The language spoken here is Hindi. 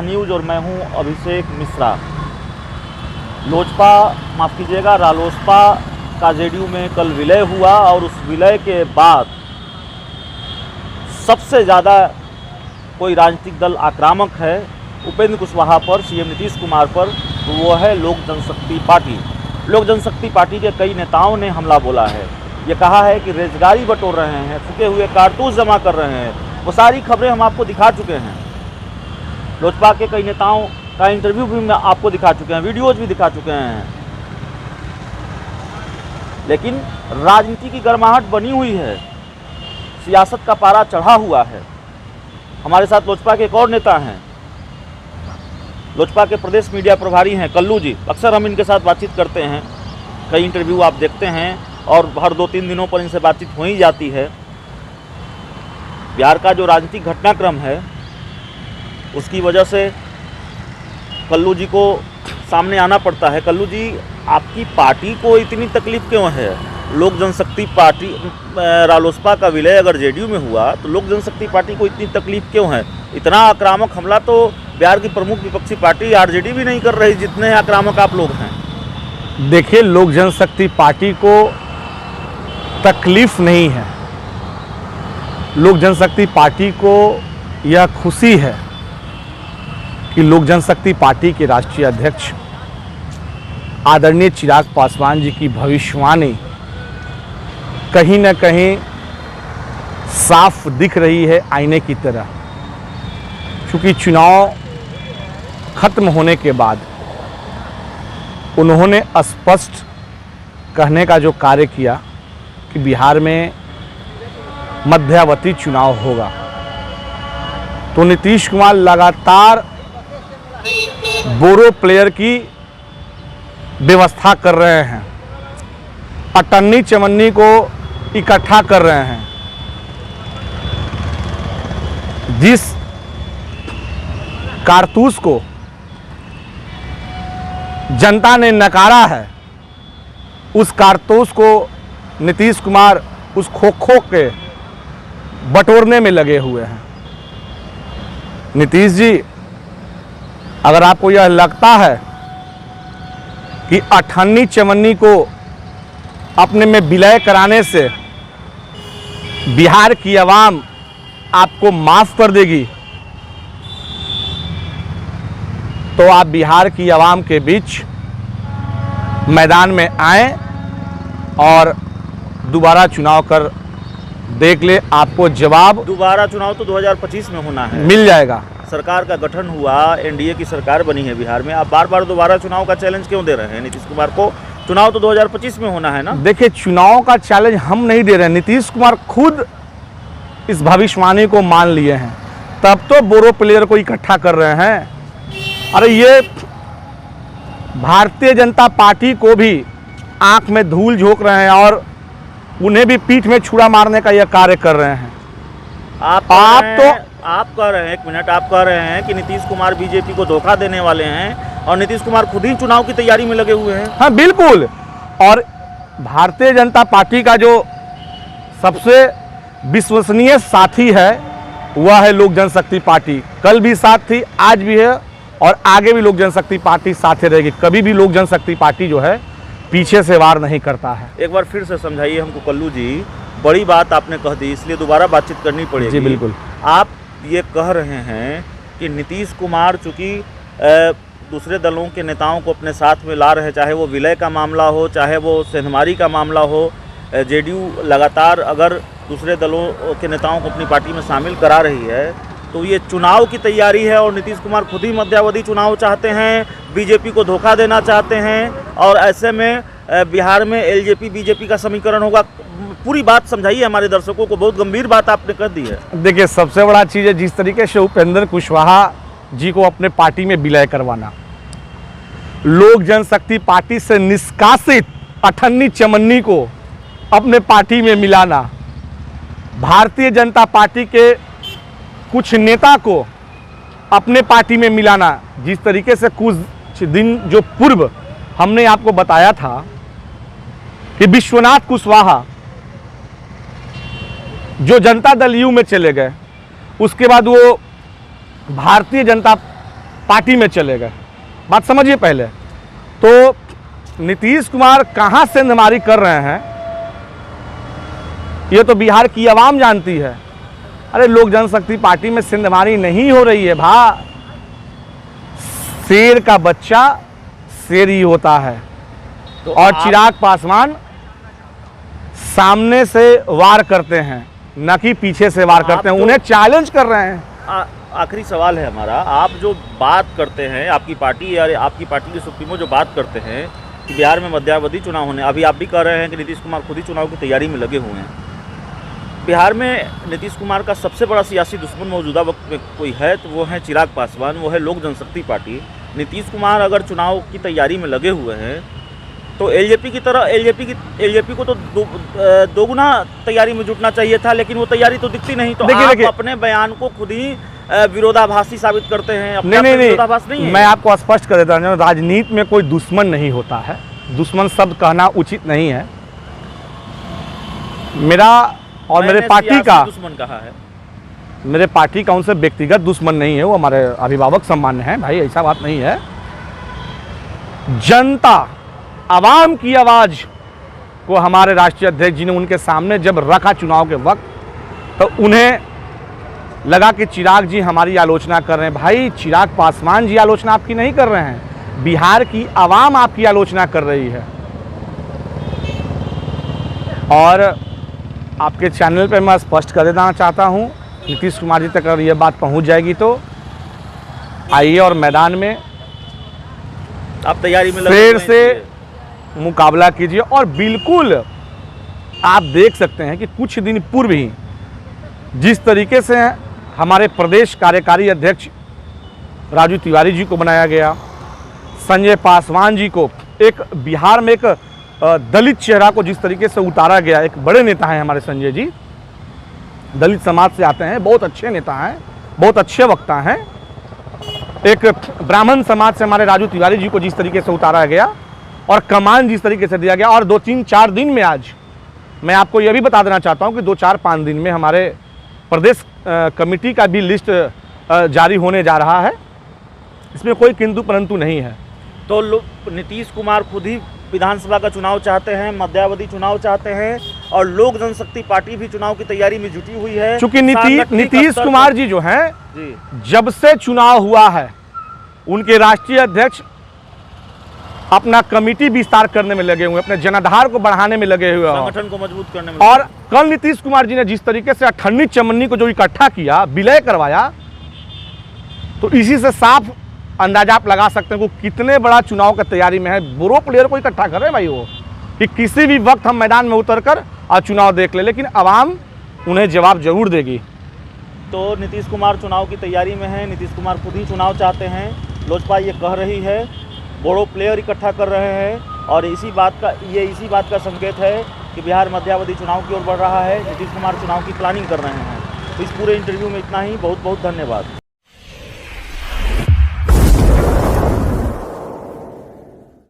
शाह न्यूज़ और मैं हूं अभिषेक मिश्रा। लोजपा माफ़ कीजिएगा रालोसपा का जेडीयू में कल विलय हुआ और उस विलय के बाद सबसे ज़्यादा कोई राजनीतिक दल आक्रामक है उपेंद्र कुशवाहा पर, सीएम नीतीश कुमार पर, तो वो है लोक जनशक्ति पार्टी। लोक जनशक्ति पार्टी के कई नेताओं ने हमला बोला है। ये कहा है कि रोजगारी बटोर रहे हैं, फूके हुए कारतूस जमा कर रहे हैं। वो सारी खबरें हम आपको दिखा चुके हैं। लोजपा के कई नेताओं का इंटरव्यू भी हम आपको दिखा चुके हैं, वीडियोज भी दिखा चुके हैं। लेकिन राजनीति की गर्माहट बनी हुई है, सियासत का पारा चढ़ा हुआ है। हमारे साथ लोजपा के एक और नेता हैं, लोजपा के प्रदेश मीडिया प्रभारी हैं कल्लू जी। अक्सर हम इनके साथ बातचीत करते हैं, कई इंटरव्यू आप देखते हैं और हर 2-3 दिनों पर इनसे बातचीत हो ही जाती है। बिहार का जो राजनीतिक घटनाक्रम है उसकी वजह से कल्लू जी को सामने आना पड़ता है। कल्लू जी, आपकी पार्टी को इतनी तकलीफ क्यों है? लोक जनशक्ति पार्टी रालोसपा का विलय अगर जेडीयू में हुआ तो लोक जनशक्ति पार्टी को इतनी तकलीफ क्यों है? इतना आक्रामक हमला तो बिहार की प्रमुख विपक्षी पार्टी आरजेडी भी नहीं कर रही जितने आक्रामक आप लोग हैं। देखिए, लोक जनशक्ति पार्टी को तकलीफ नहीं है। लोक जनशक्ति पार्टी को यह खुशी है कि लोक जनशक्ति पार्टी के राष्ट्रीय अध्यक्ष आदरणीय चिराग पासवान जी की भविष्यवाणी कहीं न कहीं साफ दिख रही है आईने की तरह। क्योंकि चुनाव खत्म होने के बाद उन्होंने स्पष्ट कहने का जो कार्य किया कि बिहार में मध्यावधि चुनाव होगा, तो नीतीश कुमार लगातार बोरो प्लेयर की व्यवस्था कर रहे हैं, अटन्नी चमन्नी को इकट्ठा कर रहे हैं। जिस कारतूस को जनता ने नकारा है, उस कारतूस को नीतीश कुमार उस खोखो के बटोरने में लगे हुए हैं। नीतीश जी, अगर आपको यह लगता है कि अठन्नी चवन्नी को अपने में विलय कराने से बिहार की आवाम आपको माफ कर देगी, तो आप बिहार की आवाम के बीच मैदान में आएं और दोबारा चुनाव कर देख ले। आपको जवाब दोबारा चुनाव तो 2025 में होना है, मिल जाएगा। सरकार का गठन हुआ, एनडीए की सरकार बनी है बिहार में। आप बार बार दोबारा चुनाव का चैलेंज क्यों दे रहे हैं नीतीश कुमार को? चुनाव तो 2025 में होना है ना। देखिए, चुनाव का चैलेंज हम नहीं दे रहे हैं, नीतीश कुमार खुद इस भविष्यवाणी को मान लिए हैं, तब तो बोरो प्लेयर को इकट्ठा कर रहे हैं। अरे ये भारतीय जनता पार्टी को भी आंख में धूल झोंक रहे हैं और उन्हें भी पीठ में छुरा मारने का यह कार्य कर रहे हैं। आप कह रहे हैं, एक मिनट, आप कह रहे हैं कि नीतीश कुमार बीजेपी को धोखा देने वाले हैं और नीतीश कुमार खुद ही चुनाव की तैयारी में लगे हुए हैं। हाँ, बिल्कुल। और भारतीय जनता पार्टी का जो सबसे विश्वसनीय साथी है वह है लोक जनशक्ति पार्टी। कल भी साथ थी, आज भी है और आगे भी लोक जनशक्ति पार्टी साथ रहेगी। कभी भी लोक जनशक्ति पार्टी जो है पीछे से वार नहीं करता है। एक बार फिर से समझाइए हमको कल्लू जी, बड़ी बात आपने कह दी इसलिए दोबारा बातचीत करनी पड़ेगी। जी बिल्कुल। आप ये कह रहे हैं कि नीतीश कुमार चूँकि दूसरे दलों के नेताओं को अपने साथ में ला रहे, चाहे वो विलय का मामला हो, चाहे वो सेंधमारी का मामला हो, जेडीयू लगातार अगर दूसरे दलों के नेताओं को अपनी पार्टी में शामिल करा रही है, तो ये चुनाव की तैयारी है और नीतीश कुमार खुद ही मध्यावधि चुनाव चाहते हैं, बीजेपी को धोखा देना चाहते हैं और ऐसे में बिहार में एलजेपी बीजेपी का समीकरण होगा। पूरी बात समझाइए हमारे दर्शकों को, बहुत गंभीर बात आपने कर दी है। देखिए, सबसे बड़ा चीज़ है जिस तरीके से उपेंद्र कुशवाहा जी को अपने पार्टी में विलय करवाना, लोक जनशक्ति पार्टी से निष्कासित अठन्नी चमन्नी को अपने पार्टी में मिलाना, भारतीय जनता पार्टी के कुछ नेता को अपने पार्टी में मिलाना। जिस तरीके से कुछ दिन जो पूर्व हमने आपको बताया था कि विश्वनाथ कुशवाहा जो जनता दल यू में चले गए, उसके बाद वो भारतीय जनता पार्टी में चले गए। बात समझिए पहले तो नीतीश कुमार कहाँ सेंधमारी कर रहे हैं ये तो बिहार की आवाम जानती है। अरे लोक जनशक्ति पार्टी में सेंधमारी नहीं हो रही है शेर का बच्चा शेर ही होता है। तो और चिराग पासवान सामने से वार करते हैं न कि पीछे से वार करते हैं, उन्हें चैलेंज कर रहे हैं। आखिरी सवाल है हमारा, आप जो बात करते हैं, आपकी पार्टी या आपकी पार्टी के सुप्रीमो जो बात करते हैं कि बिहार में मध्यावधि चुनाव होने, अभी आप भी कह रहे हैं कि नीतीश कुमार खुद ही चुनाव की तैयारी में लगे हुए हैं। बिहार में नीतीश कुमार का सबसे बड़ा सियासी दुश्मन मौजूदा वक्त में कोई है तो वो है चिराग पासवान, वो है लोक जनशक्ति पार्टी। नीतीश कुमार अगर चुनाव की तैयारी में लगे हुए हैं तो एलजेपी की तरह एलजेपी को तो दोगुना तैयारी में जुटना चाहिए था, लेकिन वो तैयारी तो दिखती नहीं। तो आप अपने बयान को खुद ही विरोधाभासी साबित करते हैं। नहीं, विरोधाभास नहीं है। मैं आपको स्पष्ट कर देता हूँ, राजनीति में कोई दुश्मन नहीं होता है, दुश्मन शब्द कहना उचित नहीं है। मेरा और मेरे पार्टी का दुश्मन कहा है, मेरे पार्टी का उनसे व्यक्तिगत दुश्मन नहीं है, वो हमारे अभिभावक सम्मान है भाई, ऐसा बात नहीं है। जनता आवाम की आवाज को हमारे राष्ट्रीय अध्यक्ष जी ने उनके सामने जब रखा चुनाव के वक्त, तो उन्हें लगा कि चिराग जी हमारी आलोचना कर रहे हैं। भाई चिराग पासवान जी आलोचना आपकी नहीं कर रहे हैं, बिहार की आवाम आपकी आलोचना कर रही है। और आपके चैनल पे मैं स्पष्ट कर देना चाहता हूं, नीतीश कुमार जी तक अगर ये बात पहुंच जाएगी तो आइए और मैदान में आप तैयारी में शेर से मुकाबला कीजिए। और बिल्कुल आप देख सकते हैं कि कुछ दिन पूर्व ही जिस तरीके से हमारे प्रदेश कार्यकारी अध्यक्ष राजू तिवारी जी को बनाया गया, संजय पासवान जी को, एक बिहार में एक दलित चेहरा को जिस तरीके से उतारा गया, एक बड़े नेता हैं हमारे संजय जी, दलित समाज से आते हैं, बहुत अच्छे नेता हैं, बहुत अच्छे वक्ता हैं। एक ब्राह्मण समाज से हमारे राजू तिवारी जी को जिस तरीके से उतारा गया और कमान जिस तरीके से दिया गया, और 2-3-4 दिन में आज मैं आपको यह भी बता देना चाहता हूं कि 2-4-5 दिन में हमारे प्रदेश कमेटी का भी लिस्ट जारी होने जा रहा है। इसमें कोई किंतु परंतु नहीं है। तो नीतीश कुमार खुद ही विधानसभा का चुनाव चाहते हैं, मध्यावधि चुनाव चाहते हैं, और लोक जनशक्ति पार्टी भी चुनाव की तैयारी में जुटी हुई है। चूंकि नीतीश कुमार जी जो हैं, जब से चुनाव हुआ है उनके राष्ट्रीय अध्यक्ष अपना कमेटी विस्तार करने में लगे हुए, अपने जनाधार को बढ़ाने में लगे हुए, संगठन को मजबूत करने में। और कल नीतीश कुमार जी ने जिस तरीके से अठन्नी चमन्नी को जो इकट्ठा किया, विलय करवाया, तो इसी से साफ अंदाजा आप लगा सकते हैं कि कितने बड़ा चुनाव की तैयारी में है। बुरो प्लेयर को इकट्ठा कर रहे हैं भाई, वो कि किसी भी वक्त हम मैदान में उतरकर और चुनाव देख ले, लेकिन आवाम उन्हें जवाब जरूर देगी। तो नीतीश कुमार चुनाव की तैयारी में है, नीतीश कुमार खुद ही चुनाव चाहते हैं, लोजपा ये कह रही है, बड़ो प्लेयर इकट्ठा कर रहे हैं, और इसी बात का संकेत है कि बिहार मध्यावधि चुनाव की ओर बढ़ रहा है। नीतीश कुमार चुनाव की प्लानिंग कर रहे हैं। तो इस पूरे इंटरव्यू में इतना ही। बहुत बहुत धन्यवाद।